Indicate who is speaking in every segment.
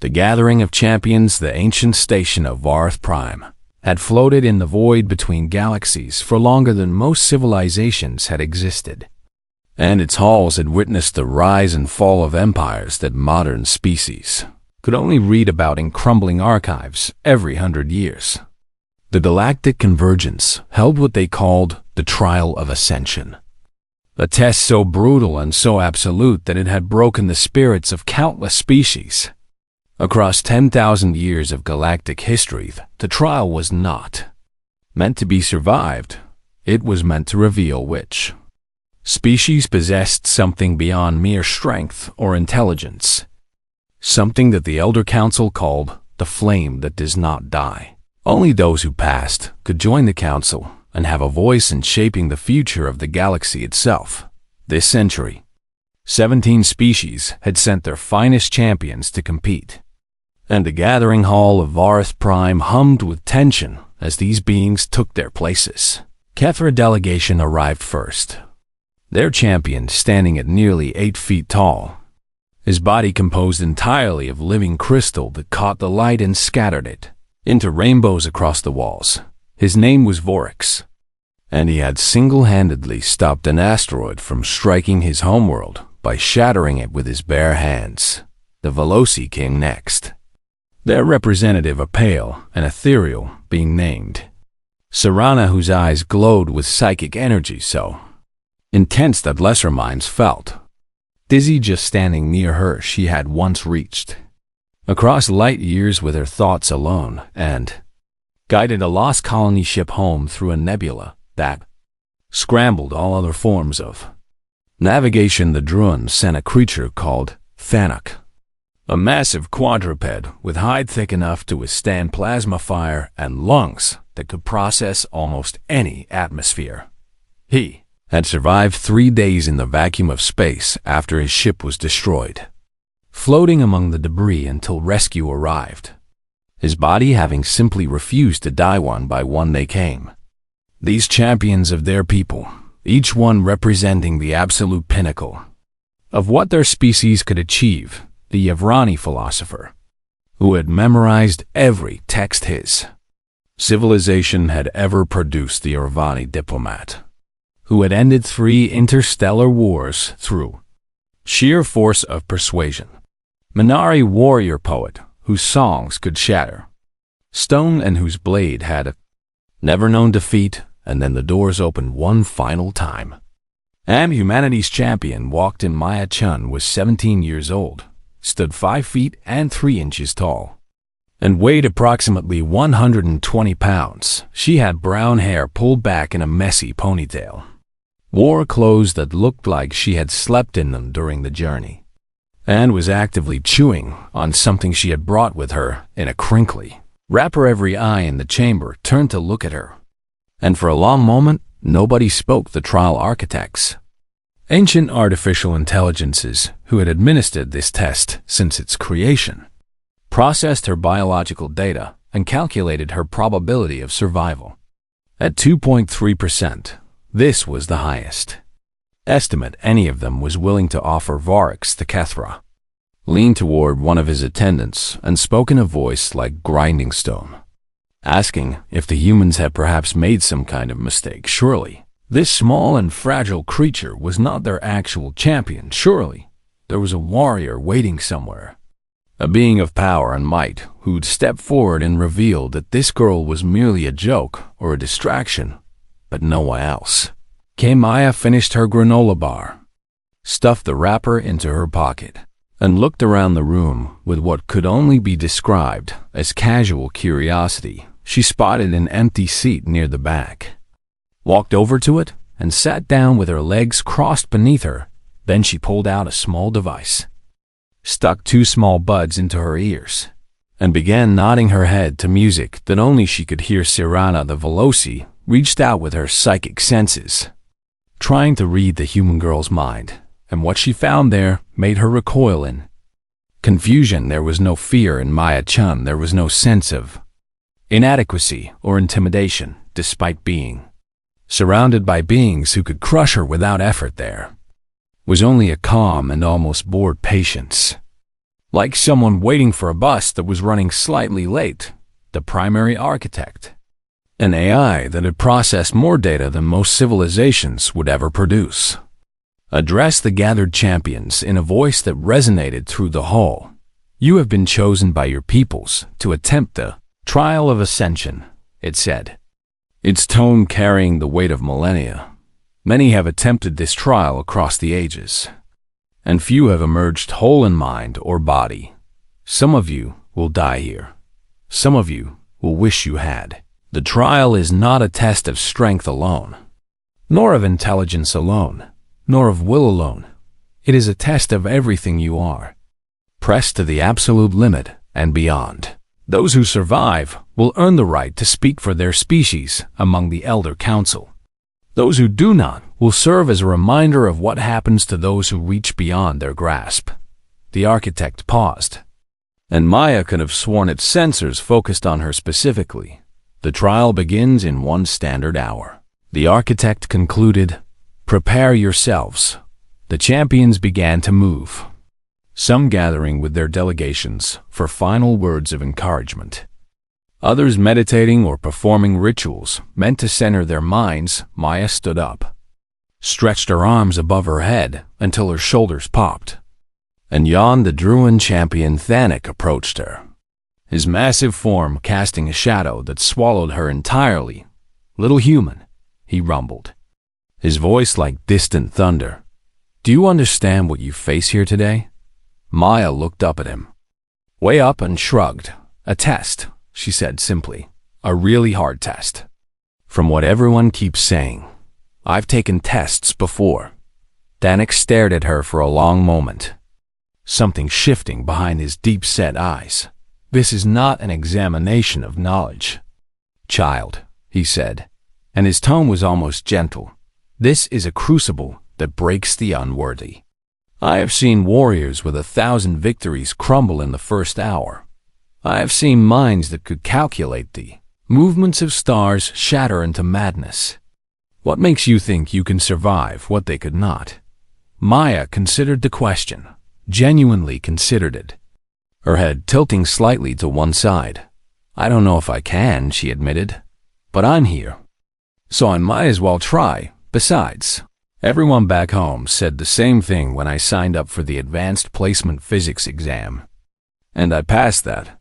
Speaker 1: The gathering of champions, the ancient station of Varth Prime, had floated in the void between galaxies for longer than most civilizations had existed, and its halls had witnessed the rise and fall of empires that modern species could only read about in crumbling archives every 100 years. The Galactic Convergence held what they called the Trial of Ascension, a test so brutal and so absolute that it had broken the spirits of countless species. Across 10,000 years of galactic history, the trial was not meant to be survived. It was meant to reveal which species possessed something beyond mere strength or intelligence, something that the Elder Council called the flame that does not die. Only those who passed could join the council and have a voice in shaping the future of the galaxy itself. This century, 17 species had sent their finest champions to compete, and the gathering hall of Varth Prime hummed with tension as these beings took their places. Kethra delegation arrived first, their champion standing at nearly 8 feet tall, his body composed entirely of living crystal that caught the light and scattered it into rainbows across the walls. His name was Vorix, and he had single-handedly stopped an asteroid from striking his homeworld by shattering it with his bare hands. The Veloci came next, their representative a pale and ethereal being named Serana, whose eyes glowed with psychic energy so intense that lesser minds felt dizzy just standing near her. She had once reached across light years with her thoughts alone and guided a lost colony ship home through a nebula that scrambled all other forms of navigation. The Druun sent a creature called Thanok, a massive quadruped with hide thick enough to withstand plasma fire and lungs that could process almost any atmosphere. He had survived 3 days in the vacuum of space after his ship was destroyed, floating among the debris until rescue arrived, his body having simply refused to die. One by one they came, these champions of their people, each one representing the absolute pinnacle of what their species could achieve. The Yavrani philosopher, who had memorized every text his civilization had ever produced. The Irvani diplomat, who had ended 3 interstellar wars through sheer force of persuasion. Minari warrior poet, whose songs could shatter stone and whose blade had never known defeat. And then the doors opened one final time. Humanity's champion walked in. Maya Chun was 17 years old, stood 5 feet and 3 inches tall, and weighed approximately 120 pounds. She had brown hair pulled back in a messy ponytail, wore clothes that looked like she had slept in them during the journey, and was actively chewing on something she had brought with her in a crinkly wrapper. Every eye in the chamber turned to look at her, and for a long moment nobody spoke. The trial architects, ancient artificial intelligences who had administered this test since its creation, processed her biological data and calculated her probability of survival at 2.3%. This was the highest estimate any of them was willing to offer. Vorix the Kethra leaned toward one of his attendants and spoke in a voice like grinding stone, asking if the humans had perhaps made some kind of mistake. Surely this small and fragile creature was not their actual champion. Surely there was a warrior waiting somewhere, a being of power and might who'd step forward and reveal that this girl was merely a joke or a distraction, but no one else. Maya finished her granola bar, stuffed the wrapper into her pocket, and looked around the room with what could only be described as casual curiosity. She spotted an empty seat near the back, walked over to it, and sat down with her legs crossed beneath her. Then she pulled out a small device, stuck 2 small buds into her ears, and began nodding her head to music that only she could hear. Serana the Veloci reached out with her psychic senses, trying to read the human girl's mind, and what she found there made her recoil in confusion. There was no fear in Maya Chun. There was no sense of inadequacy or intimidation. Despite being surrounded by beings who could crush her without effort, there was only a calm and almost bored patience. Like someone waiting for a bus that was running slightly late. The primary architect. An AI that had processed more data than most civilizations would ever produce. Addressed the gathered champions in a voice that resonated through the hall. You have been chosen by your peoples to attempt the trial of ascension, it said. Its tone carrying the weight of millennia. Many have attempted this trial across the ages, and few have emerged whole in mind or body. Some of you will die here. Some of you will wish you had. The trial is not a test of strength alone, nor of intelligence alone, nor of will alone. It is a test of everything you are, pressed to the absolute limit and beyond. Those who survive will earn the right to speak for their species among the Elder Council. Those who do not will serve as a reminder of what happens to those who reach beyond their grasp. The architect paused, and Maya could have sworn its sensors focused on her specifically. The trial begins in 1 standard hour. The architect concluded, "Prepare yourselves." The champions began to move, some gathering with their delegations for final words of encouragement. Others meditating or performing rituals meant to center their minds. Maya stood up, stretched her arms above her head until her shoulders popped, and yawned. The Druid champion Thanak approached her, his massive form casting a shadow that swallowed her entirely. "Little human," he rumbled, his voice like distant thunder. "Do you understand what you face here today?" Maya looked up at him, way up, and shrugged. "A test," she said simply. "A really hard test. From what everyone keeps saying. I've taken tests before." Danik stared at her for a long moment, something shifting behind his deep-set eyes. "This is not an examination of knowledge, child," he said, and his tone was almost gentle. "This is a crucible that breaks the unworthy. I have seen warriors with 1,000 victories crumble in the first hour. I have seen minds that could calculate the movements of stars shatter into madness. What makes you think you can survive what they could not?" Maya considered the question, genuinely considered it, her head tilting slightly to one side. "I don't know if I can," she admitted, "but I'm here, so I might as well try. Besides, everyone back home said the same thing when I signed up for the Advanced Placement Physics exam, and I passed that."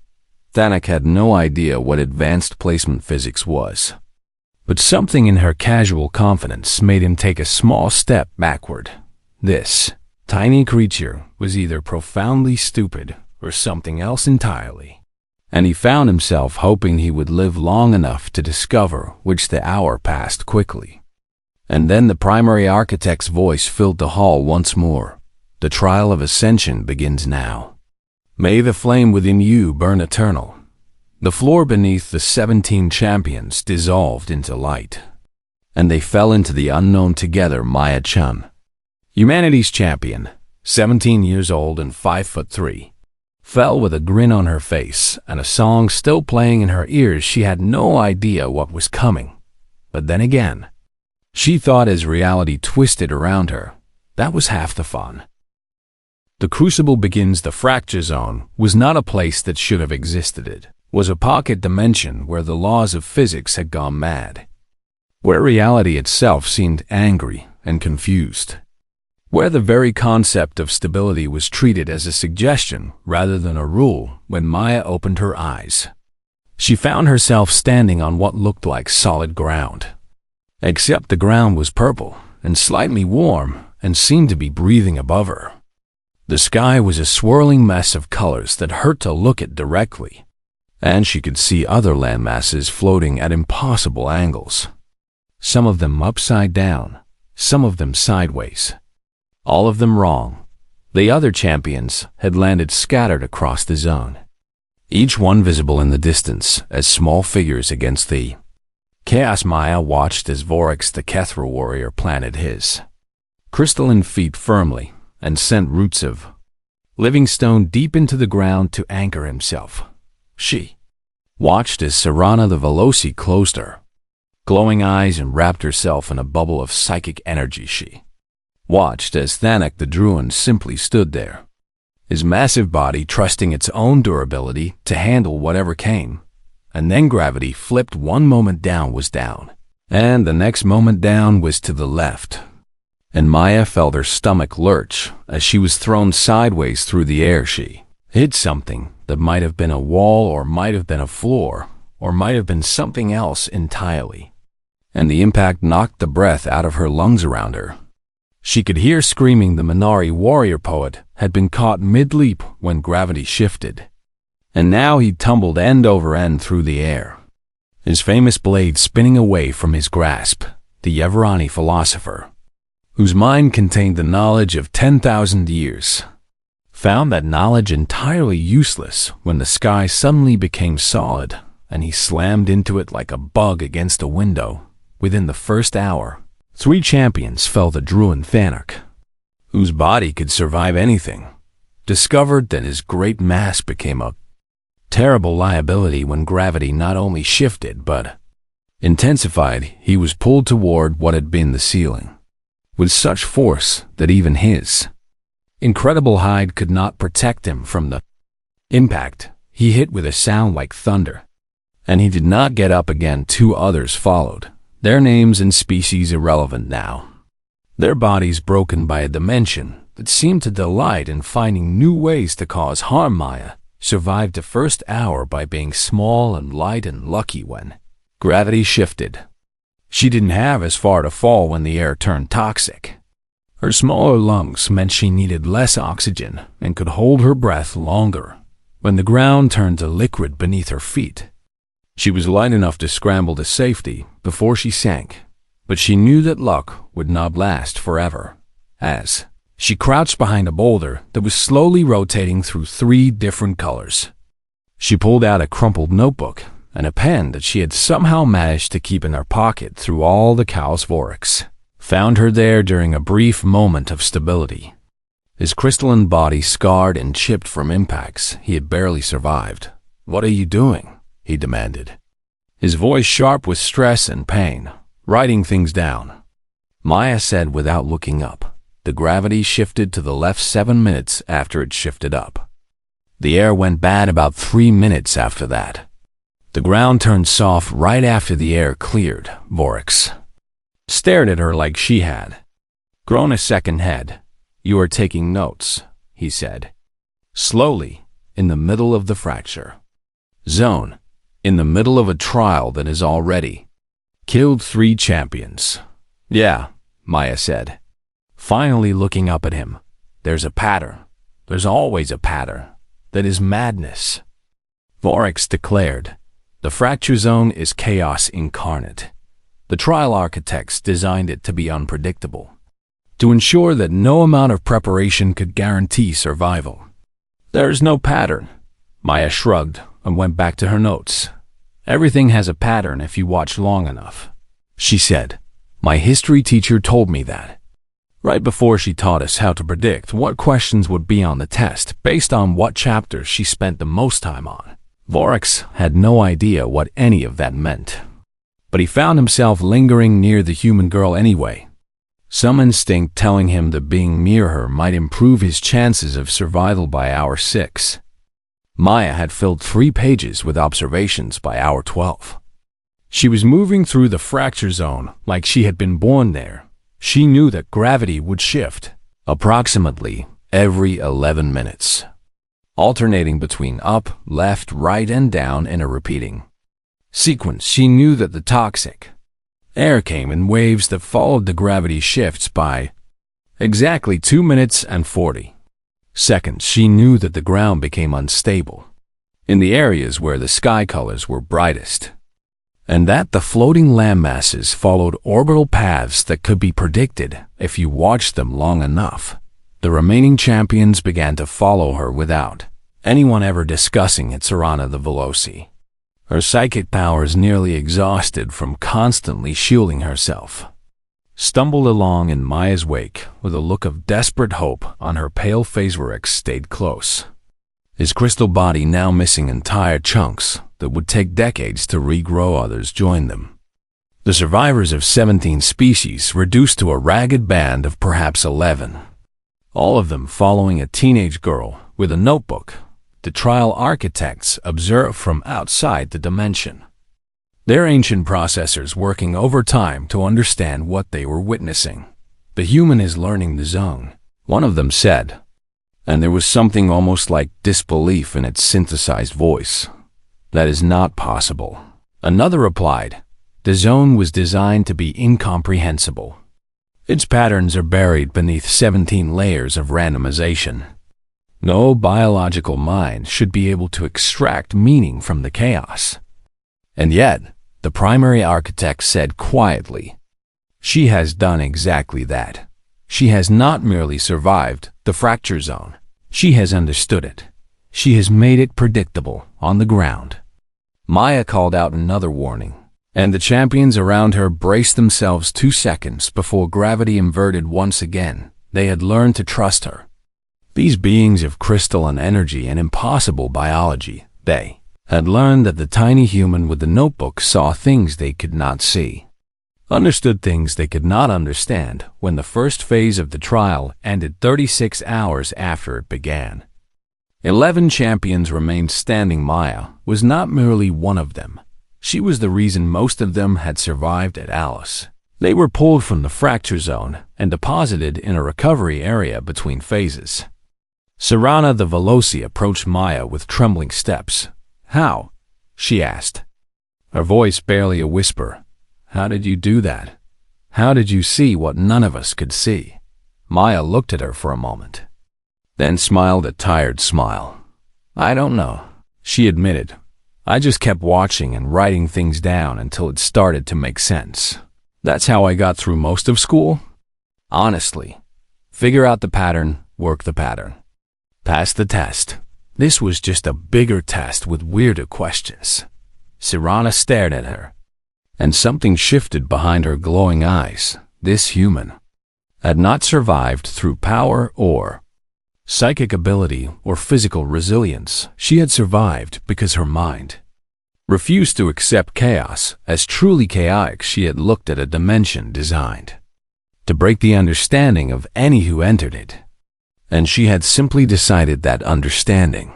Speaker 1: Thanak had no idea what Advanced Placement Physics was, but something in her casual confidence made him take a small step backward. This tiny creature was either profoundly stupid or something else entirely, and he found himself hoping he would live long enough to discover which. The hour passed quickly, and then the primary architect's voice filled the hall once more. "The trial of ascension begins now. May the flame within you burn eternal." The floor beneath the 17 champions dissolved into light, and they fell into the unknown together. Maya Chun, humanity's champion, 17 years old and 5'3", fell with a grin on her face and a song still playing in her ears. She had no idea what was coming, but then again, she thought as reality twisted around her, that was half the fun. The crucible begins. The fracture zone was not a place that should have existed. It was a pocket dimension where the laws of physics had gone mad, where reality itself seemed angry and confused, where the very concept of stability was treated as a suggestion rather than a rule. When Maya opened her eyes, she found herself standing on what looked like solid ground, except the ground was purple and slightly warm and seemed to be breathing above her. The sky was a swirling mess of colors that hurt to look at directly, and she could see other landmasses floating at impossible angles, some of them upside down, some of them sideways, all of them wrong. The other champions had landed scattered across the zone, each one visible in the distance as small figures against the chaos. Maya watched as Vorax the Kethra warrior planted his crystalline feet firmly and sent roots of living stone deep into the ground to anchor himself. She watched as Sarana the Veloci closed her glowing eyes and wrapped herself in a bubble of psychic energy. She watched as Thanak the Druid simply stood there, his massive body trusting its own durability to handle whatever came. And then gravity flipped. One moment down was down, and the next moment down was to the left. And Maya felt her stomach lurch as she was thrown sideways through the air. She hit something that might have been a wall, or might have been a floor, or might have been something else entirely. And the impact knocked the breath out of her lungs around her. She could hear screaming. The Minari warrior poet had been caught mid-leap when gravity shifted, and now he tumbled end over end through the air, his famous blade spinning away from his grasp. The Yevrani philosopher, whose mind contained the knowledge of 10,000 years, found that knowledge entirely useless when the sky suddenly became solid, and he slammed into it like a bug against a window. Within the first hour, 3 champions fell. The Druid Thanarch, whose body could survive anything, discovered that his great mass became a terrible liability when gravity not only shifted but intensified. He was pulled toward what had been the ceiling with such force that even his incredible hide could not protect him from the impact. He hit with a sound like thunder, and he did not get up again. 2 others followed, their names and species irrelevant now, their bodies broken by a dimension that seemed to delight in finding new ways to cause harm. Maya survived the first hour by being small and light and lucky when gravity shifted. She didn't have as far to fall when the air turned toxic. Her smaller lungs meant she needed less oxygen and could hold her breath longer when the ground turned to liquid beneath her feet. She was light enough to scramble to safety before she sank, but she knew that luck would not last forever, as she crouched behind a boulder that was slowly rotating through 3 different colors. She pulled out a crumpled notebook and a pen that she had somehow managed to keep in her pocket through all the chaos. Vorax found her there during a brief moment of stability, his crystalline body scarred and chipped from impacts he had barely survived. "What are you doing?" he demanded, his voice sharp with stress and pain. "Writing things down," Maya said without looking up. The gravity shifted to the left 7 minutes after it shifted up. The air went bad about 3 minutes after that. The ground turned soft right after the air cleared. Vorax stared at her like she had grown a second head. "You are taking notes," he said, slowly, in the middle of the fracture zone, in the middle of a trial that has already killed 3 champions. "Yeah," Maya said, finally looking up at him. "There's a pattern. There's always a pattern. That is madness," Vorax declared. "The fracture zone is chaos incarnate. The trial architects designed it to be unpredictable, to ensure that no amount of preparation could guarantee survival." "There is no pattern," Maya shrugged and went back to her notes. "Everything has a pattern if you watch long enough," she said. "My history teacher told me that right before she taught us how to predict what questions would be on the test based on what chapters she spent the most time on." Vorax had no idea what any of that meant, but he found himself lingering near the human girl anyway, some instinct telling him that being near her might improve his chances of survival by hour 6. Maya had filled 3 pages with observations by hour 12. She was moving through the fracture zone like she had been born there. She knew that gravity would shift approximately every 11 minutes. Alternating between up, left, right, and down in a repeating sequence. She knew that the toxic air came in waves that followed the gravity shifts by exactly 2 minutes and 40 seconds. She knew that the ground became unstable in the areas where the sky colors were brightest, and that the floating landmasses followed orbital paths that could be predicted if you watched them long enough. The remaining champions began to follow her without anyone ever discussing it. Sarana the Veloci, her psychic powers nearly exhausted from constantly shielding herself, stumbled along in Maya's wake with a look of desperate hope on her pale face. Vorax stayed close, his crystal body now missing entire chunks that would take decades to regrow. Others joined them, the survivors of 17 species reduced to a ragged band of perhaps 11. All of them following a teenage girl with a notebook, the trial architects observed from outside the dimension. Their ancient processors working overtime to understand what they were witnessing. The human is learning the zone, one of them said, and there was something almost like disbelief in its synthesized voice. That is not possible. Another replied, the zone was designed to be incomprehensible. Its patterns are buried beneath 17 layers of randomization. No biological mind should be able to extract meaning from the chaos. And yet, the primary architect said quietly, she has done exactly that. She has not merely survived the fracture zone. She has understood it. She has made it predictable on the ground. Maya called out another warning, and the champions around her braced themselves 2 seconds before gravity inverted once again. They had learned to trust her. These beings of crystalline energy and impossible biology, they had learned that the tiny human with the notebook saw things they could not see, understood things they could not understand when the first phase of the trial ended 36 hours after it began. 11 champions remained standing. Maya was not merely one of them. She was the reason most of them had survived at Alice. They were pulled from the fracture zone and deposited in a recovery area between phases. Serana the Veloci approached Maya with trembling steps. How? She asked, her voice barely a whisper. How did you do that? How did you see what none of us could see? Maya looked at her for a moment, then smiled a tired smile. I don't know, she admitted. I just kept watching and writing things down until it started to make sense. That's how I got through most of school. Honestly, figure out the pattern, work the pattern. Pass the test. This was just a bigger test with weirder questions. Serana stared at her, and something shifted behind her glowing eyes. This human had not survived through power or psychic ability or physical resilience. She had survived because her mind refused to accept chaos as truly chaotic. She had looked at a dimension designed to break the understanding of any who entered it, and she had simply decided that understanding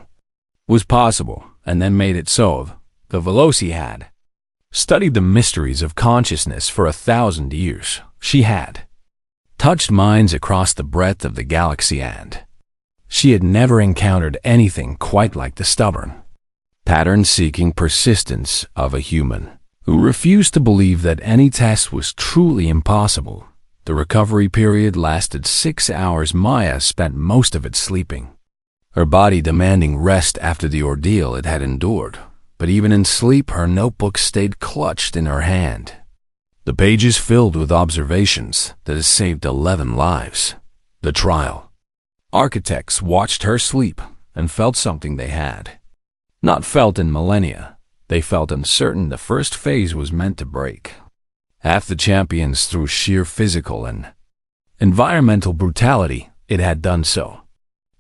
Speaker 1: was possible and then made it so. The Veloci had studied the mysteries of consciousness for 1,000 years. She had touched minds across the breadth of the galaxy, and she had never encountered anything quite like the stubborn, pattern-seeking persistence of a human who refused to believe that any test was truly impossible. The recovery period lasted 6 hours. Maya spent most of it sleeping, her body demanding rest after the ordeal it had endured. But even in sleep, her notebook stayed clutched in her hand, the pages filled with observations that had saved 11 lives. The trial architects watched her sleep and felt something they had not felt in millennia. They felt uncertain the first phase was meant to break. Half the champions, through sheer physical and environmental brutality, it had done so.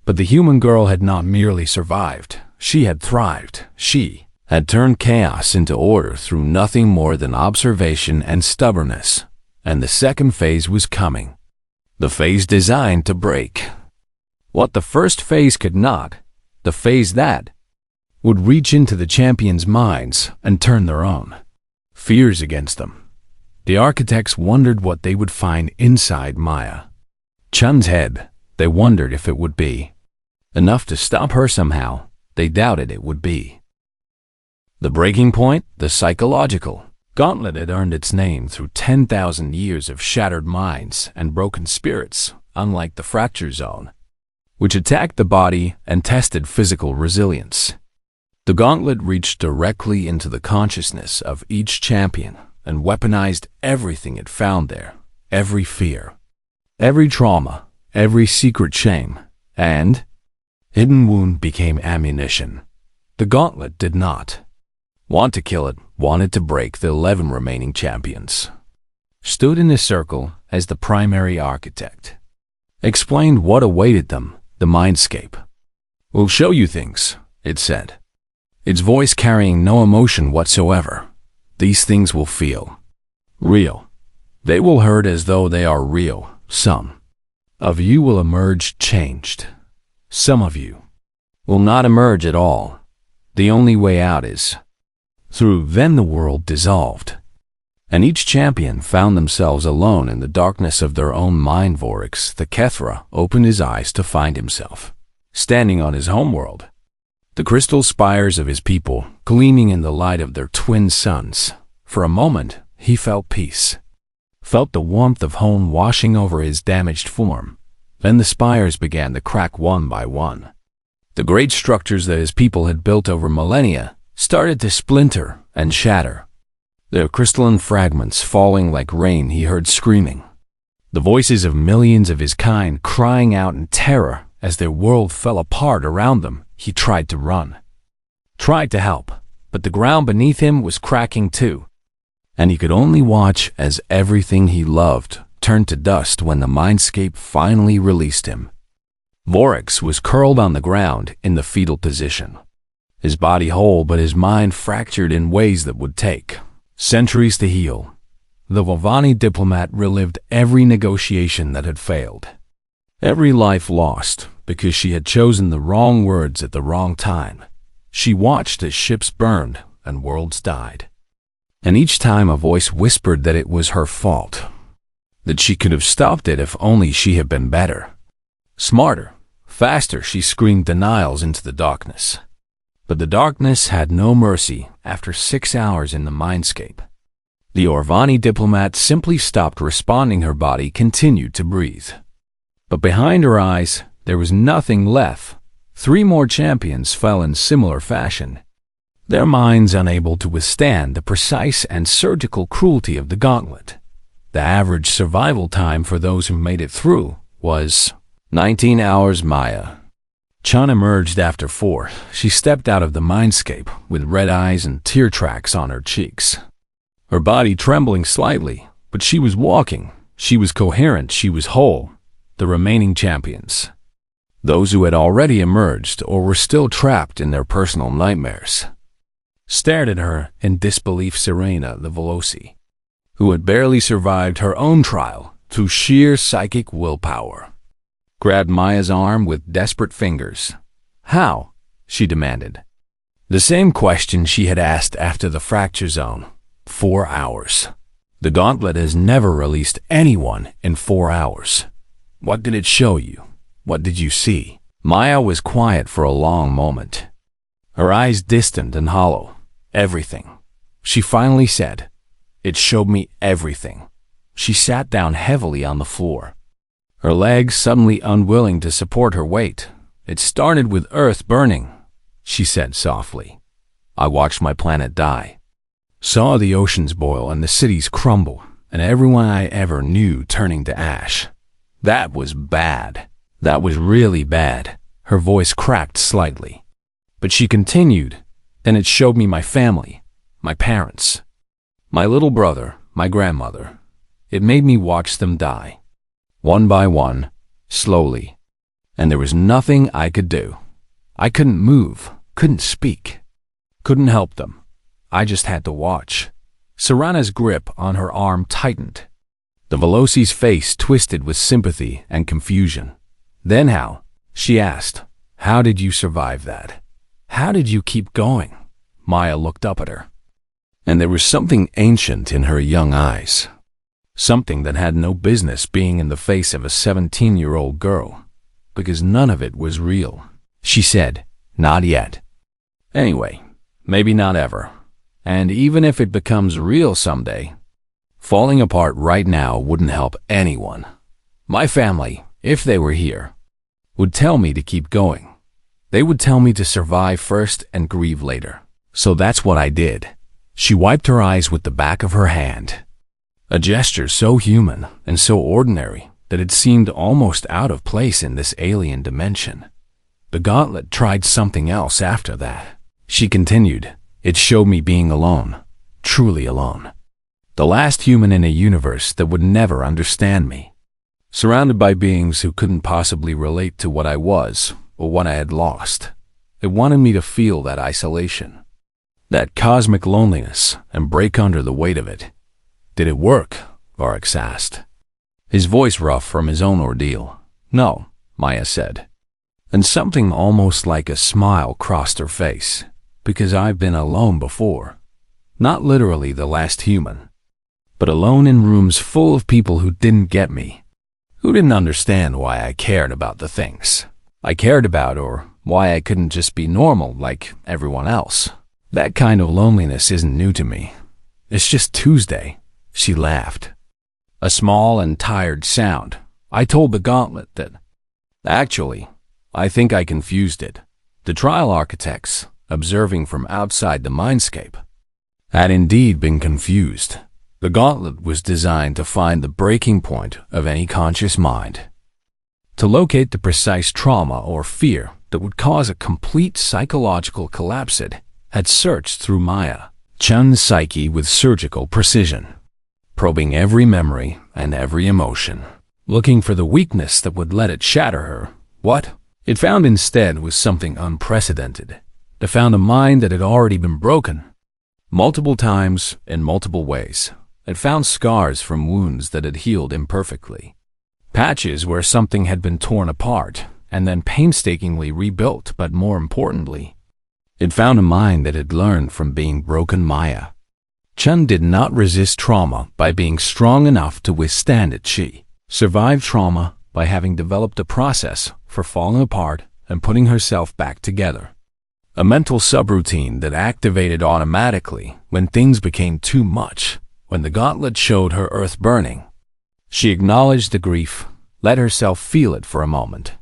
Speaker 1: But the human girl had not merely survived, she had thrived. She had turned chaos into order through nothing more than observation and stubbornness. And the second phase was coming, the phase designed to break what the first phase could not, the phase that would reach into the champions' minds and turn their own fears against them. The architects wondered what they would find inside Maya Chun's head. They wondered if it would be enough to stop her somehow. They doubted it would be. The breaking point, the psychological gauntlet, had earned its name through 10,000 years of shattered minds and broken spirits, unlike the fracture zone, which attacked the body and tested physical resilience. The gauntlet reached directly into the consciousness of each champion and weaponized everything it found there, every fear, every trauma, every secret shame, and hidden wound became ammunition. The gauntlet did not want to kill it, wanted to break. The 11 remaining champions stood in a circle as the primary architect explained what awaited them. The mindscape will show you things, it said, its voice carrying no emotion whatsoever. These things will feel real. They will hurt as though they are real. Some of you will emerge changed. Some of you will not emerge at all. The only way out is through. Then the world dissolved, and each champion found themselves alone in the darkness of their own mind. Vorix the Kethra opened his eyes to find himself standing on his homeworld, the crystal spires of his people gleaming in the light of their twin suns. For a moment, he felt peace, felt the warmth of home washing over his damaged form. Then the spires began to crack one by one. The great structures that his people had built over millennia started to splinter and shatter, their crystalline fragments falling like rain. He heard screaming, the voices of millions of his kind crying out in terror as their world fell apart around them. He tried to run, tried to help, but the ground beneath him was cracking too, and he could only watch as everything he loved turned to dust when the mindscape finally released him. Vorix was curled on the ground in the fetal position, his body whole but his mind fractured in ways that would take centuries to heal. The Vovani diplomat relived every negotiation that had failed, every life lost because she had chosen the wrong words at the wrong time. She watched as ships burned and worlds died, and each time a voice whispered that it was her fault, that she could have stopped it if only she had been better, smarter, faster. She screamed denials into the darkness. But the darkness had no mercy. After 6 hours in the mindscape, the Orvani diplomat simply stopped responding. Her body continued to breathe, but behind her eyes there was nothing left. 3 more champions fell in similar fashion, their minds unable to withstand the precise and surgical cruelty of the gauntlet. The average survival time for those who made it through was 19 hours. Maya Chun emerged after 4. She stepped out of the mindscape with red eyes and tear tracks on her cheeks, her body trembling slightly, but she was walking. She was coherent. She was whole. The remaining champions, those who had already emerged or were still trapped in their personal nightmares, stared at her in disbelief. Serena the Veloci, who had barely survived her own trial through sheer psychic willpower, grabbed Maya's arm with desperate fingers. How? She demanded. The same question she had asked after the fracture zone. 4 hours. The gauntlet has never released anyone in 4 hours. What did it show you? What did you see? Maya was quiet for a long moment, her eyes distant and hollow. Everything. She finally said, "It showed me everything." She sat down heavily on the floor, her legs suddenly unwilling to support her weight. "It started with Earth burning," she said softly. "I watched my planet die, saw the oceans boil and the cities crumble, and everyone I ever knew turning to ash. That was bad. That was really bad." Her voice cracked slightly, but she continued, "Then it showed me my family, my parents, my little brother, my grandmother. It made me watch them die, one by one, slowly. And there was nothing I could do. I couldn't move, couldn't speak, couldn't help them. I just had to watch." Serana's grip on her arm tightened. The Veloci's face twisted with sympathy and confusion. "Then how?" she asked. "How did you survive that? How did you keep going?" Maya looked up at her, and there was something ancient in her young eyes, something that had no business being in the face of a 17-year-old girl, because none of it was real. She said, "Not yet. Anyway, maybe not ever. And even if it becomes real someday, falling apart right now wouldn't help anyone. My family, if they were here, would tell me to keep going. They would tell me to survive first and grieve later. So that's what I did." She wiped her eyes with the back of her hand, a gesture so human and so ordinary that it seemed almost out of place in this alien dimension. "The gauntlet tried something else after that," she continued. "It showed me being alone, truly alone. The last human in a universe that would never understand me, surrounded by beings who couldn't possibly relate to what I was or what I had lost. It wanted me to feel that isolation, that cosmic loneliness, and break under the weight of it." "Did it work?" Varix asked, his voice rough from his own ordeal. "No," Maya said. and something almost like a smile crossed her face, because I've been alone before. Not literally the last human, but alone in rooms full of people who didn't get me, who didn't understand why I cared about the things I cared about, or why I couldn't just be normal like everyone else. That kind of loneliness isn't new to me. It's just Tuesday. She laughed. A small and tired sound. I told the gauntlet that, actually, I think I confused it. The trial architects, observing from outside the mindscape, had indeed been confused. The gauntlet was designed to find the breaking point of any conscious mind, to locate the precise trauma or fear that would cause a complete psychological collapse. It had searched through Maya Chun's psyche with surgical precision, probing every memory and every emotion, looking for the weakness that would let it shatter her. What it found instead was something unprecedented. It found a mind that had already been broken multiple times in multiple ways. It found scars from wounds that had healed imperfectly, patches where something had been torn apart and then painstakingly rebuilt, but more importantly, it found a mind that had learned from being broken. Maya Chun did not resist trauma by being strong enough to withstand it. She survived trauma by having developed a process for falling apart and putting herself back together. A mental subroutine that activated automatically when things became too much. When the gauntlet showed her earth burning, she acknowledged the grief, let herself feel it for a moment,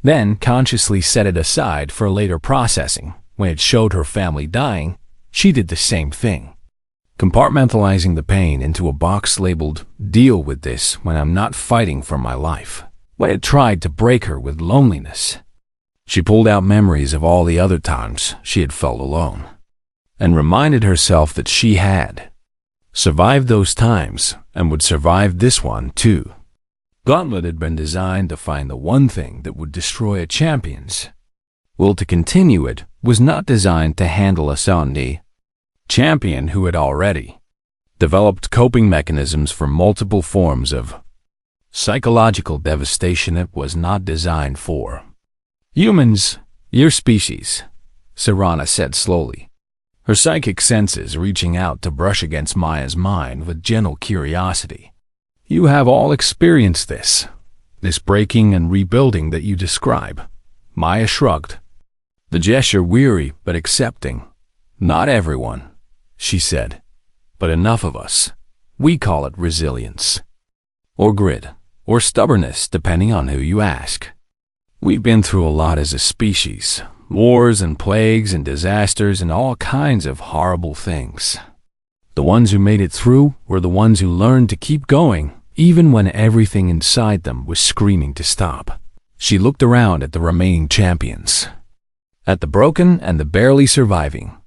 Speaker 1: then consciously set it aside for later processing. When it showed her family dying, she did the same thing, compartmentalizing the pain into a box labeled, "Deal with this when I'm not fighting for my life." When it tried to break her with loneliness, she pulled out memories of all the other times she had felt alone, and reminded herself that she had survived those times and would survive this one too. Gauntlet had been designed to find the one thing that would destroy a champion's will to continue. It was not designed to handle a Saudi champion who had already developed coping mechanisms for multiple forms of psychological devastation. It was not designed for humans, your species, Serana said slowly, her psychic senses reaching out to brush against Maya's mind with gentle curiosity. You have all experienced this breaking and rebuilding that you describe. Maya shrugged, the gesture weary but accepting. Not everyone, she said, but enough of us. We call it resilience, or grit, or stubbornness, depending on who you ask. We've been through a lot as a species. Wars and plagues and disasters and all kinds of horrible things. The ones who made it through were the ones who learned to keep going, even when everything inside them was screaming to stop. She looked around at the remaining champions, at the broken and the barely surviving,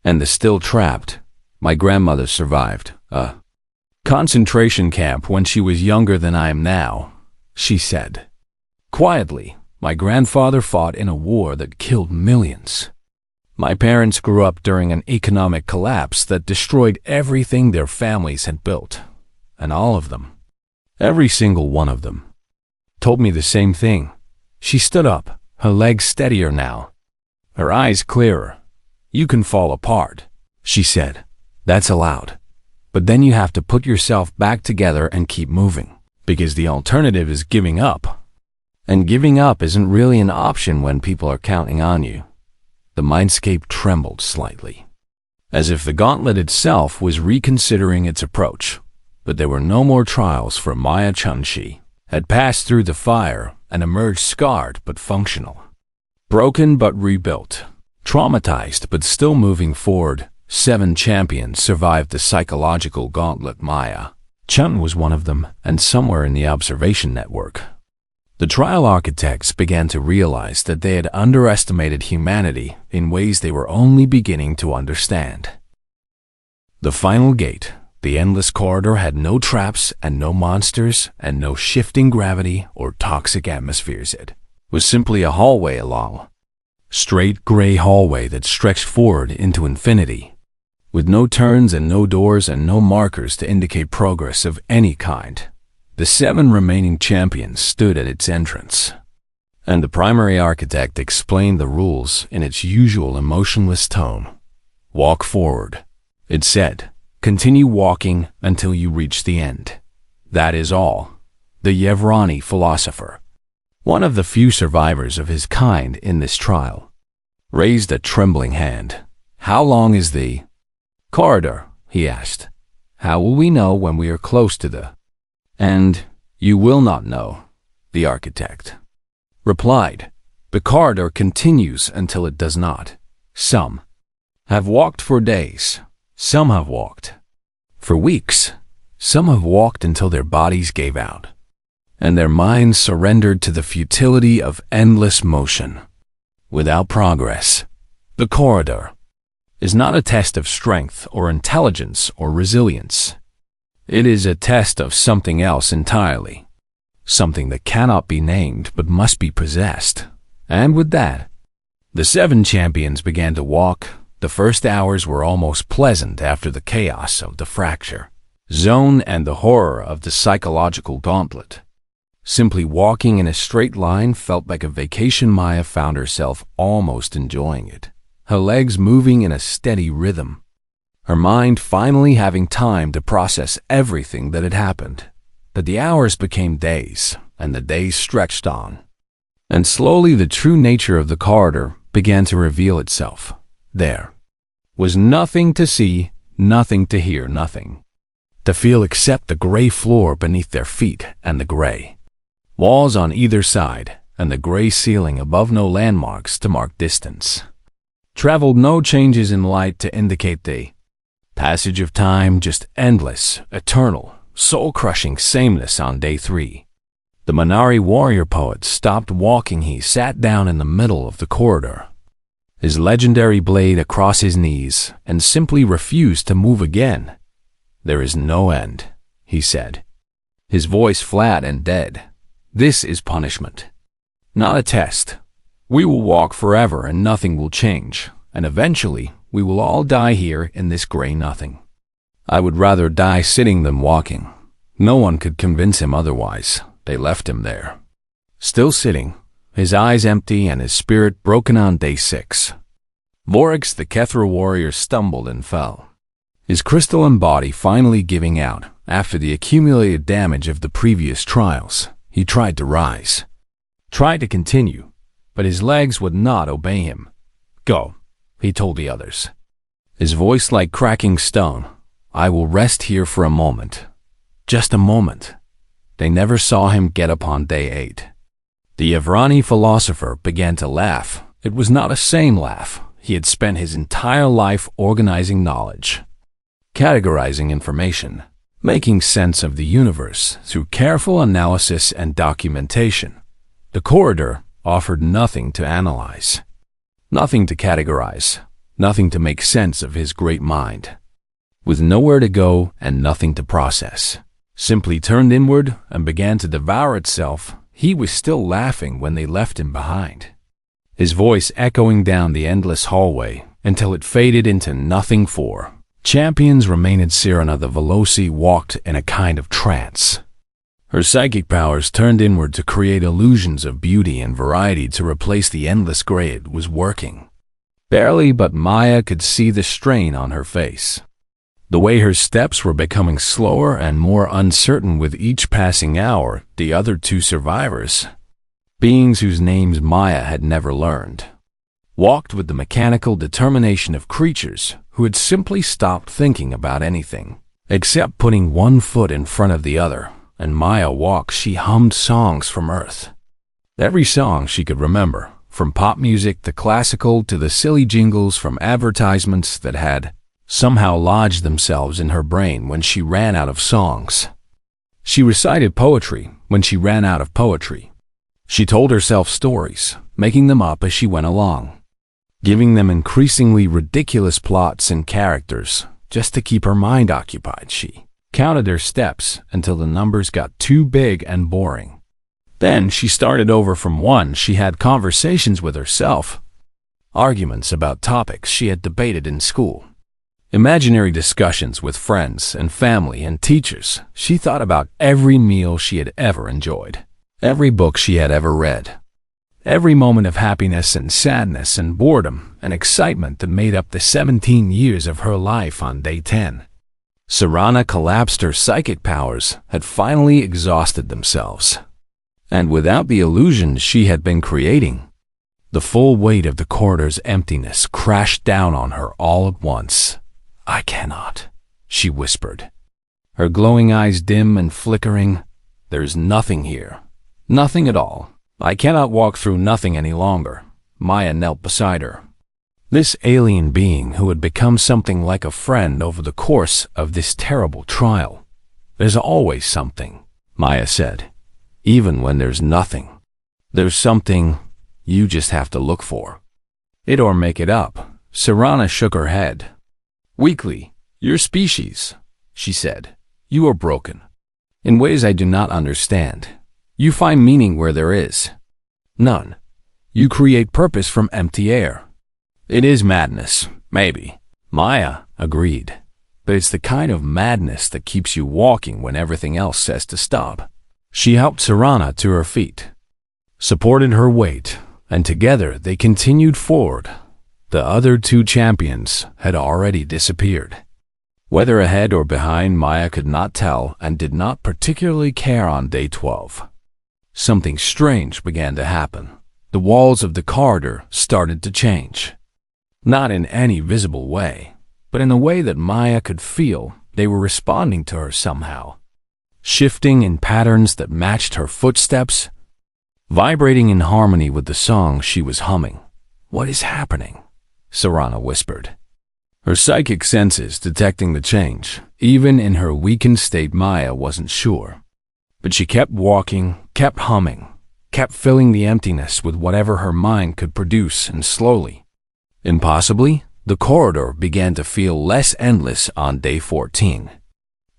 Speaker 1: and the still trapped. My grandmother survived a concentration camp when she was younger than I am now, she said. Quietly, my grandfather fought in a war that killed millions. My parents grew up during an economic collapse that destroyed everything their families had built, and all of them, every single one of them, told me the same thing. She stood up, her legs steadier now, her eyes clearer. You can fall apart, she said. That's allowed. But then you have to put yourself back together and keep moving, because the alternative is giving up. And giving up isn't really an option when people are counting on you. The mindscape trembled slightly, as if the gauntlet itself was reconsidering its approach. But there were no more trials for Maya Chun. She had passed through the fire and emerged scarred but functional, broken but rebuilt, traumatized but still moving forward. 7 champions survived the psychological gauntlet. Maya Chun was one of them, and somewhere in the observation network, the trial architects began to realize that they had underestimated humanity in ways they were only beginning to understand. The final gate, the endless corridor, had no traps and no monsters and no shifting gravity or toxic atmospheres. It was simply a hallway, a long, straight gray hallway that stretched forward into infinity, with no turns and no doors and no markers to indicate progress of any kind. The 7 remaining champions stood at its entrance, And the primary architect explained the rules in its usual emotionless tone. Walk forward, it said. Continue walking until you reach the end. That is all. The Yevrani philosopher, one of the few survivors of his kind in this trial, raised a trembling hand. How long is the corridor? He asked. How will we know when we are close to the end? You will not know, the architect replied. The corridor continues until it does not. Some have walked for days. Some have walked for weeks. Some have walked until their bodies gave out, and their minds surrendered to the futility of endless motion. Without progress, the corridor is not a test of strength or intelligence or resilience. It is a test of something else entirely, something that cannot be named but must be possessed. And with that, the 7 champions began to walk. The first hours were almost pleasant after the chaos of the fracture zone and the horror of the psychological gauntlet. Simply walking in a straight line felt like a vacation. Maya found herself almost enjoying it, her legs moving in a steady rhythm, her mind finally having time to process everything that had happened. But the hours became days, and the days stretched on. And slowly the true nature of the corridor began to reveal itself. There was nothing to see, nothing to hear, nothing to feel except the gray floor beneath their feet and the gray walls on either side and the gray ceiling above. No landmarks to mark distance traveled, no changes in light to indicate the passage of time, just endless, eternal, soul-crushing sameness. On day 3, the Minari warrior poet stopped walking. He sat down in the middle of the corridor, his legendary blade across his knees, and simply refused to move again. There is no end, he said, his voice flat and dead. This is punishment, not a test. We will walk forever and nothing will change, and eventually we will all die here in this gray nothing. I would rather die sitting than walking. No one could convince him otherwise. They left him there, still sitting, his eyes empty and his spirit broken. On day 6, Vorix the Kethra warrior stumbled and fell, his crystalline body finally giving out after the accumulated damage of the previous trials. He tried to rise, tried to continue, but his legs would not obey him. Go, he told the others, his voice like cracking stone. I will rest here for a moment, just a moment. They never saw him get up. On day 8, the Yevrani philosopher began to laugh. It was not a sane laugh. He had spent his entire life organizing knowledge, categorizing information, making sense of the universe through careful analysis and documentation. The corridor offered nothing to analyze, nothing to categorize, nothing to make sense of his great mind. With nowhere to go and nothing to process, simply turned inward and began to devour itself. He was still laughing when they left him behind, his voice echoing down the endless hallway until it faded into nothing. 4 champions remained. Sirena the Veloci walked in a kind of trance. Her psychic powers turned inward to create illusions of beauty and variety to replace the endless gray. It was working, barely, but Maya could see the strain on her face, the way her steps were becoming slower and more uncertain with each passing hour. The other 2 survivors, beings whose names Maya had never learned, walked with the mechanical determination of creatures who had simply stopped thinking about anything except putting one foot in front of the other. And Maya walked. She hummed songs from Earth, every song she could remember, from pop music to classical to the silly jingles from advertisements that had somehow lodged themselves in her brain. When she ran out of songs, she recited poetry. When she ran out of poetry, she told herself stories, making them up as she went along, giving them increasingly ridiculous plots and characters just to keep her mind occupied. She counted her steps until the numbers got too big and boring. Then she started over from 1. She had conversations with herself, arguments about topics she had debated in school, imaginary discussions with friends and family and teachers. She thought about every meal she had ever enjoyed, every book she had ever read, Every moment of happiness and sadness and boredom and excitement that made up the 17 years of her life on day 10. Serana collapsed. Her psychic powers had finally exhausted themselves. And without the illusions she had been creating, the full weight of the corridor's emptiness crashed down on her all at once. "I cannot," she whispered, her glowing eyes dim and flickering. "There's nothing here. Nothing at all. I cannot walk through nothing any longer." Maya knelt beside her. This alien being who had become something like a friend over the course of this terrible trial. "There's always something," Maya said. "Even when there's nothing. There's something you just have to look for it or make it up." Serana shook her head. Weakly, "Your species," she said. "You are broken. In ways I do not understand. You find meaning where there is none. You create purpose from empty air." "It is madness, maybe," Maya agreed. "But it's the kind of madness that keeps you walking when everything else says to stop." She helped Serana to her feet, supported her weight, and together they continued forward. The other two champions had already disappeared. Whether ahead or behind, Maya could not tell and did not particularly care on day 12. Something strange began to happen. The walls of the corridor started to change. Not in any visible way, but in a way that Maya could feel they were responding to her somehow. Shifting in patterns that matched her footsteps, vibrating in harmony with the song she was humming. "What is happening?" Serana whispered, her psychic senses detecting the change. Even in her weakened state, Maya wasn't sure. But she kept walking, kept humming, kept filling the emptiness with whatever her mind could produce, and slowly, impossibly, the corridor began to feel less endless on day 14.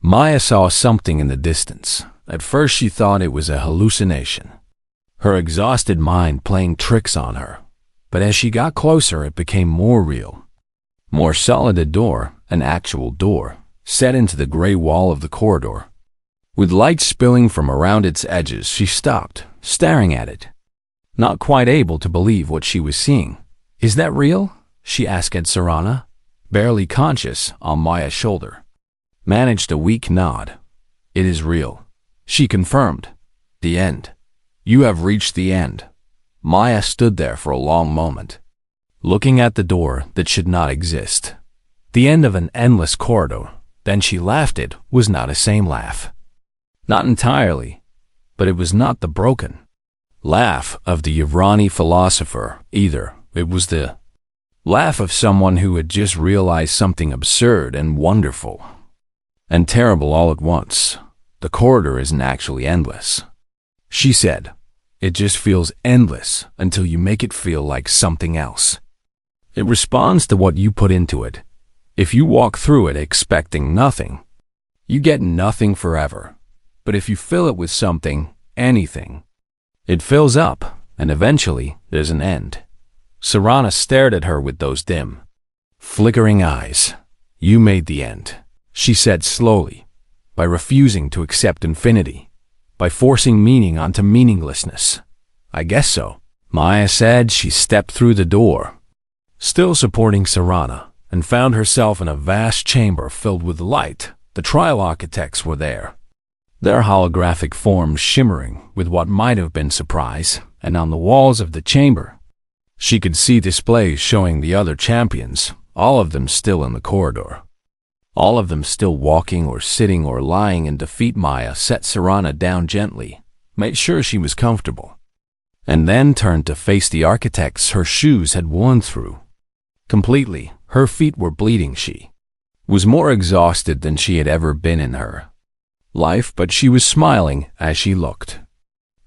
Speaker 1: Maya saw something in the distance. At first she thought it was a hallucination, her exhausted mind playing tricks on her. But as she got closer, it became more real, more solid. A door, an actual door, set into the gray wall of the corridor. With light spilling from around its edges, she stopped, staring at it, not quite able to believe what she was seeing. "Is that real?" she asked Serana, barely conscious, on Maya's shoulder. Managed a weak nod. "It is real," she confirmed. "The end. You have reached the end." Maya stood there for a long moment, looking at the door that should not exist. The end of an endless corridor. Then she laughed. It was not a same laugh. Not entirely, but it was not the broken laugh of the Irani philosopher either. It was the laugh of someone who had just realized something absurd and wonderful and terrible all at once. "The corridor isn't actually endless," she said. "It just feels endless until you make it feel like something else. It responds to what you put into it. If you walk through it expecting nothing, you get nothing forever. But if you fill it with something, anything, it fills up, and eventually there's an end." Serana stared at her with those dim, flickering eyes. "You made the end," she said slowly, "by refusing to accept infinity, by forcing meaning onto meaninglessness." "I guess so," Maya said. She stepped through the door, still supporting Serana, and found herself in a vast chamber filled with light. The trial architects were there, their holographic forms shimmering with what might have been surprise, and on the walls of the chamber, she could see displays showing the other champions, all of them still in the corridor. All of them still walking or sitting or lying in defeat. Maya set Serana down gently, made sure she was comfortable, and then turned to face the architects her shoes had worn through. Completely, her feet were bleeding. She was more exhausted than she had ever been in her life, but she was smiling as she looked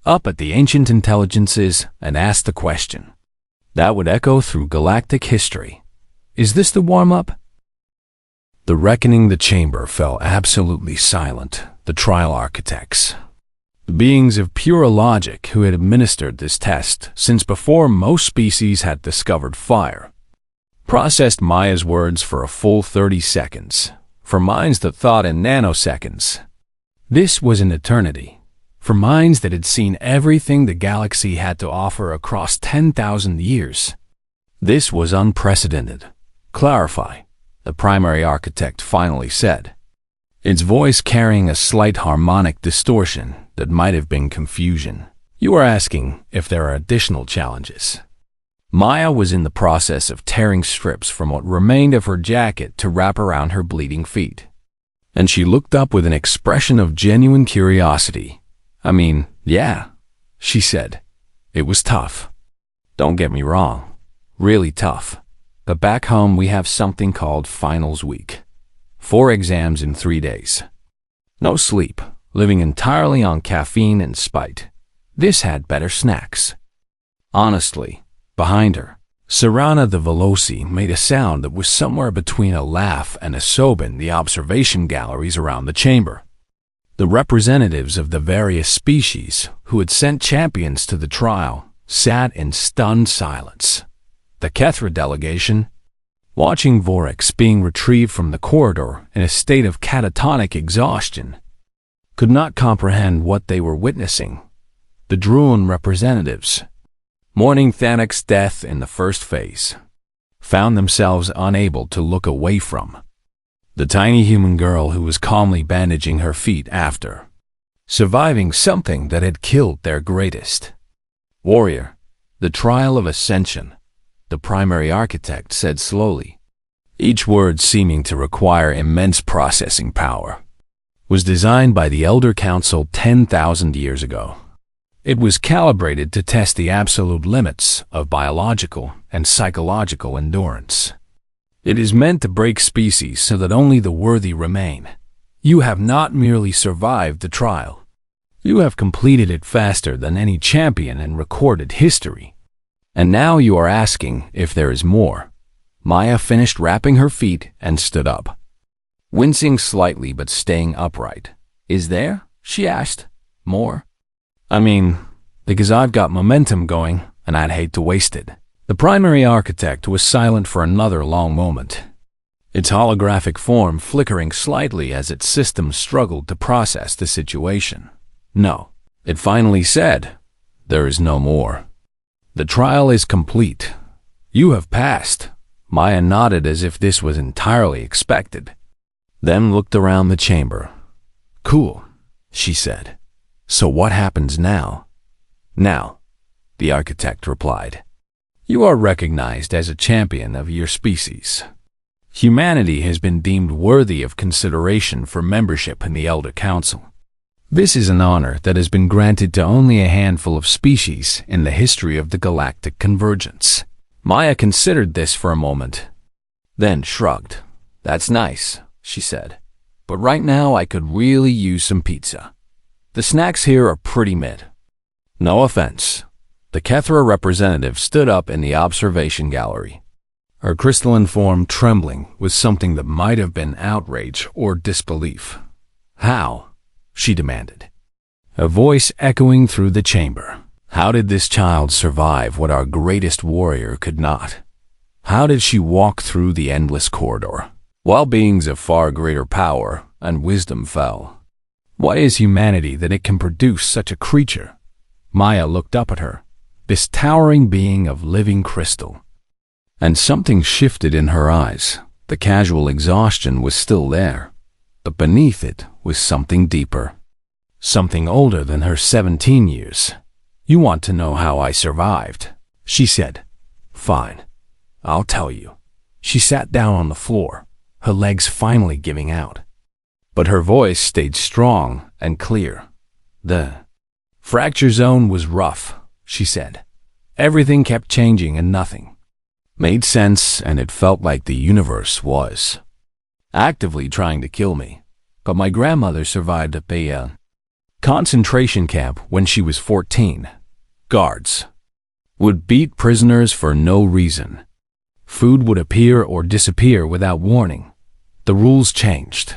Speaker 1: up at the ancient intelligences and asked the question that would echo through galactic history. "Is this the warm-up?" The reckoning. The chamber fell absolutely silent. The trial architects, the beings of pure logic who had administered this test since before most species had discovered fire, processed Maya's words for a full 30 seconds, for minds that thought in nanoseconds. This was an eternity. for minds that had seen everything the galaxy had to offer across 10,000 years. This was unprecedented. Clarify, the primary architect finally said, its voice carrying a slight harmonic distortion that might have been confusion. You are asking if there are additional challenges. Maya was in the process of tearing strips from what remained of her jacket to wrap around her bleeding feet, and she looked up with an expression of genuine curiosity. I mean, yeah, she said. It was tough. Don't get me wrong, really tough. But back home we have something called finals week. 4 exams in 3 days. No sleep, living entirely on caffeine and spite. This had better snacks. Honestly, behind her, Serana the Veloci made a sound that was somewhere between a laugh and a sob in the observation galleries around the chamber. The representatives of the various species who had sent champions to the trial sat in stunned silence. The Kethra delegation, watching Vorex being retrieved from the corridor in a state of catatonic exhaustion, could not comprehend what they were witnessing. The Druun representatives, mourning Thanak's death in the first phase, found themselves unable to look away from the tiny human girl who was calmly bandaging her feet after surviving something that had killed their greatest warrior. The trial of ascension, the primary architect said slowly, each word seeming to require immense processing power, was designed by the Elder Council 10,000 years ago. It was calibrated to test the absolute limits of biological and psychological endurance. It is meant to break species so that only the worthy remain. You have not merely survived the trial. You have completed it faster than any champion in recorded history. And now you are asking if there is more. Maya finished wrapping her feet and stood up, wincing slightly but staying upright. Is there? She asked. More? I mean, because I've got momentum going, and I'd hate to waste it. The primary architect was silent for another long moment, its holographic form flickering slightly as its system struggled to process the situation. No, it finally said, there is no more. The trial is complete. You have passed. Maya nodded as if this was entirely expected, then looked around the chamber. Cool, she said. So what happens now? Now, the architect replied, you are recognized as a champion of your species. Humanity has been deemed worthy of consideration for membership in the Elder Council. This is an honor that has been granted to only a handful of species in the history of the galactic convergence. Maya considered this for a moment, then shrugged. That's nice, she said, but right now I could really use some pizza. The snacks here are pretty mid. No offense. The Kethra representative stood up in the observation gallery, her crystalline form trembling with something that might have been outrage or disbelief. How? She demanded, a voice echoing through the chamber. How did this child survive what our greatest warrior could not? How did she walk through the endless corridor, while beings of far greater power and wisdom fell? Why is humanity that it can produce such a creature? Maya looked up at her, this towering being of living crystal, and something shifted in her eyes. The casual exhaustion was still there, but beneath it was something deeper, something older than her 17 years. You want to know how I survived, she said. Fine, I'll tell you. She sat down on the floor, her legs finally giving out. But her voice stayed strong and clear. The fracture zone was rough, she said. Everything kept changing and nothing made sense, and it felt like the universe was actively trying to kill me. But my grandmother survived at a concentration camp when she was 14. Guards would beat prisoners for no reason. Food would appear or disappear without warning. The rules changed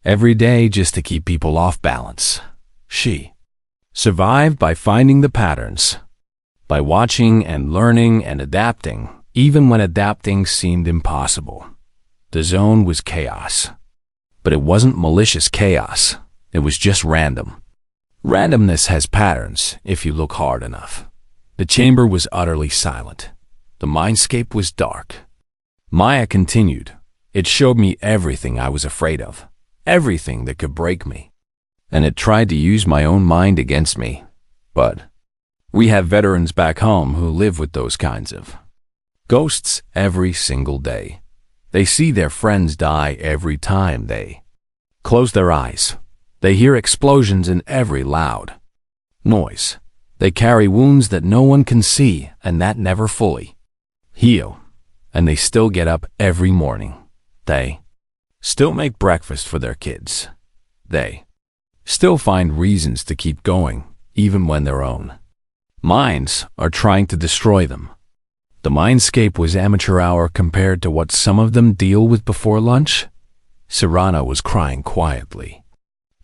Speaker 1: every day just to keep people off balance. She survived by finding the patterns, by watching and learning and adapting, even when adapting seemed impossible. The zone was chaos, but it wasn't malicious chaos. It was just random. Randomness has patterns if you look hard enough. The chamber was utterly silent. The mindscape was dark. Maya continued. It showed me everything I was afraid of, everything that could break me. And it tried to use my own mind against me. But we have veterans back home who live with those kinds of ghosts every single day. They see their friends die every time they close their eyes. They hear explosions in every loud noise. They carry wounds that no one can see and that never fully heal. And they still get up every morning. They still make breakfast for their kids. They still find reasons to keep going, even when their own minds are trying to destroy them. The mindscape was amateur hour compared to what some of them deal with before lunch. Serana was crying quietly,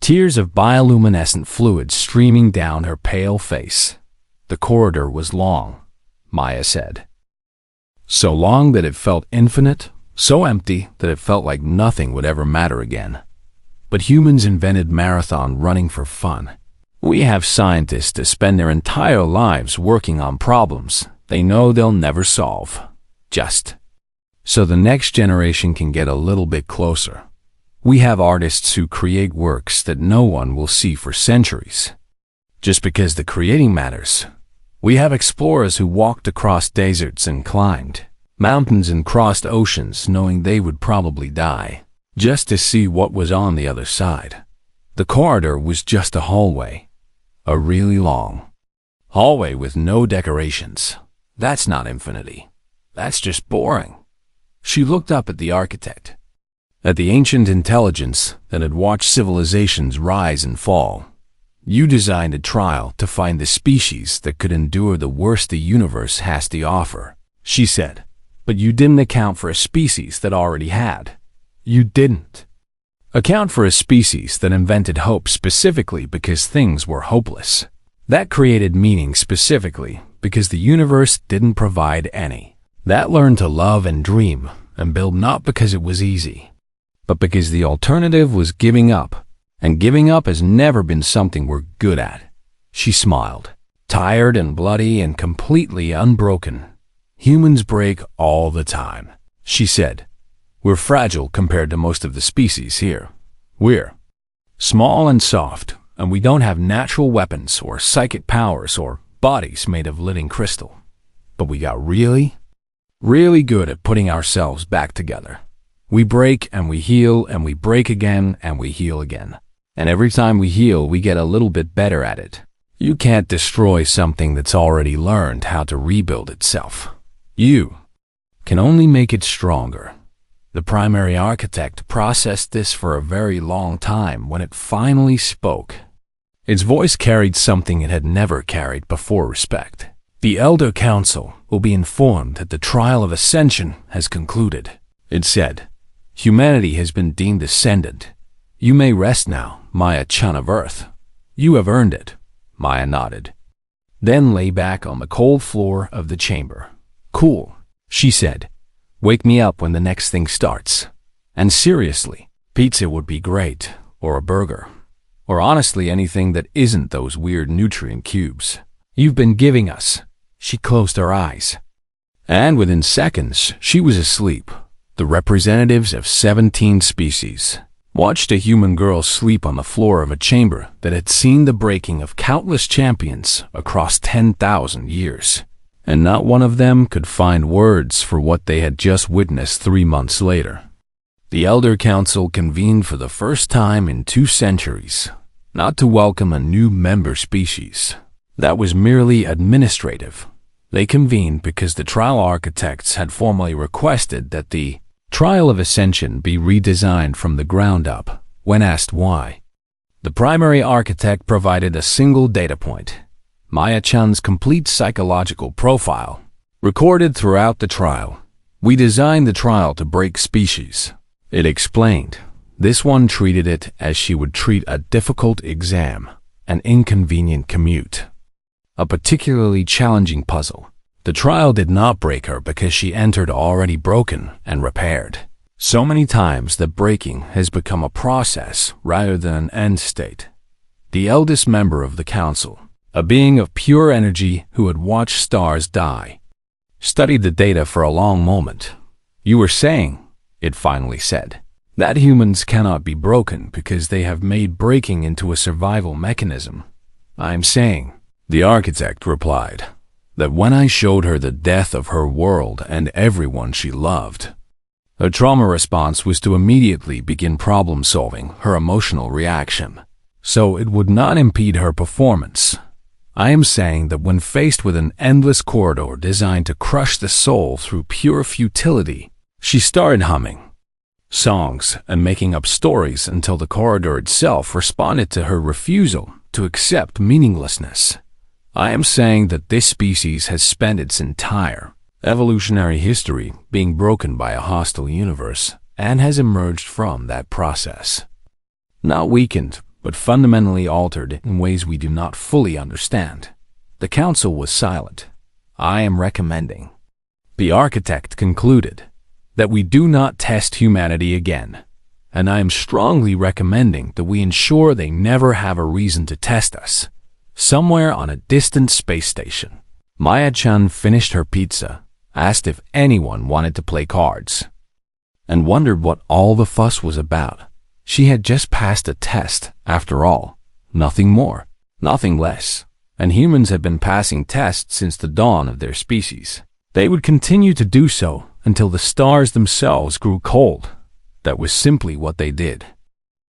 Speaker 1: tears of bioluminescent fluid streaming down her pale face. The corridor was long, Maya said. So long that it felt infinite, so empty that it felt like nothing would ever matter again. But humans invented marathon running for fun. We have scientists to spend their entire lives working on problems they know they'll never solve, just so the next generation can get a little bit closer. We have artists who create works that no one will see for centuries, just because the creating matters. We have explorers who walked across deserts and climbed mountains and crossed oceans knowing they would probably die, just to see what was on the other side. The corridor was just a hallway, a really long hallway with no decorations. That's not infinity. That's just boring. She looked up at the architect, at the ancient intelligence that had watched civilizations rise and fall. You designed a trial to find the species that could endure the worst the universe has to offer, she said. But you didn't account for a species that already had. You didn't account for a species that invented hope specifically because things were hopeless. That created meaning specifically because the universe didn't provide any. That learned to love and dream and build not because it was easy, but because the alternative was giving up. And giving up has never been something we're good at. She smiled, tired and bloody and completely unbroken. Humans break all the time, she said. We're fragile compared to most of the species here. We're small and soft, and we don't have natural weapons or psychic powers or bodies made of living crystal. But we got really good at putting ourselves back together. We break and we heal and we break again and we heal again. And every time we heal, we get a little bit better at it. You can't destroy something that's already learned how to rebuild itself. You can only make it stronger. The primary architect processed this for a very long time when it finally spoke. Its voice carried something it had never carried before: respect. The Elder Council will be informed that the trial of ascension has concluded, it said. Humanity has been deemed ascendant. You may rest now, Maya Chun of Earth. You have earned it. Maya nodded, then lay back on the cold floor of the chamber. Cool, she said. Wake me up when the next thing starts. And seriously, pizza would be great, or a burger, or honestly anything that isn't those weird nutrient cubes you've been giving us. She closed her eyes, and within seconds she was asleep. The representatives of 17 species watched a human girl sleep on the floor of a chamber that had seen the breaking of countless champions across 10,000 years. And not one of them could find words for what they had just witnessed 3 months later. The Elder Council convened for the first time in 2 centuries, not to welcome a new member species. That was merely administrative. They convened because the trial architects had formally requested that the Trial of Ascension be redesigned from the ground up. When asked why, the primary architect provided a single data point: Maya Chan's complete psychological profile, recorded throughout the trial. We designed the trial to break species, it explained. This one treated it as she would treat a difficult exam, an inconvenient commute, a particularly challenging puzzle. The trial did not break her because she entered already broken and repaired. So many times that breaking has become a process rather than an end state. the eldest member of the council, a being of pure energy who had watched stars die, studied the data for a long moment. "You were saying," it finally said, "that humans cannot be broken because they have made breaking into a survival mechanism." "I'm saying," the architect replied, "that when I showed her the death of her world and everyone she loved, her trauma response was to immediately begin problem-solving her emotional reaction, so it would not impede her performance. I am saying that when faced with an endless corridor designed to crush the soul through pure futility, she started humming songs and making up stories until the corridor itself responded to her refusal to accept meaninglessness. I am saying that this species has spent its entire evolutionary history being broken by a hostile universe and has emerged from that process, not weakened, but fundamentally altered in ways we do not fully understand." The council was silent. "I am recommending," the architect concluded, "that we do not test humanity again, and I am strongly recommending that we ensure they never have a reason to test us, somewhere on a distant space station." Maya-chan finished her pizza, asked if anyone wanted to play cards, and wondered what all the fuss was about. She had just passed a test, after all. Nothing more, nothing less. And humans had been passing tests since the dawn of their species. They would continue to do so until the stars themselves grew cold. That was simply what they did.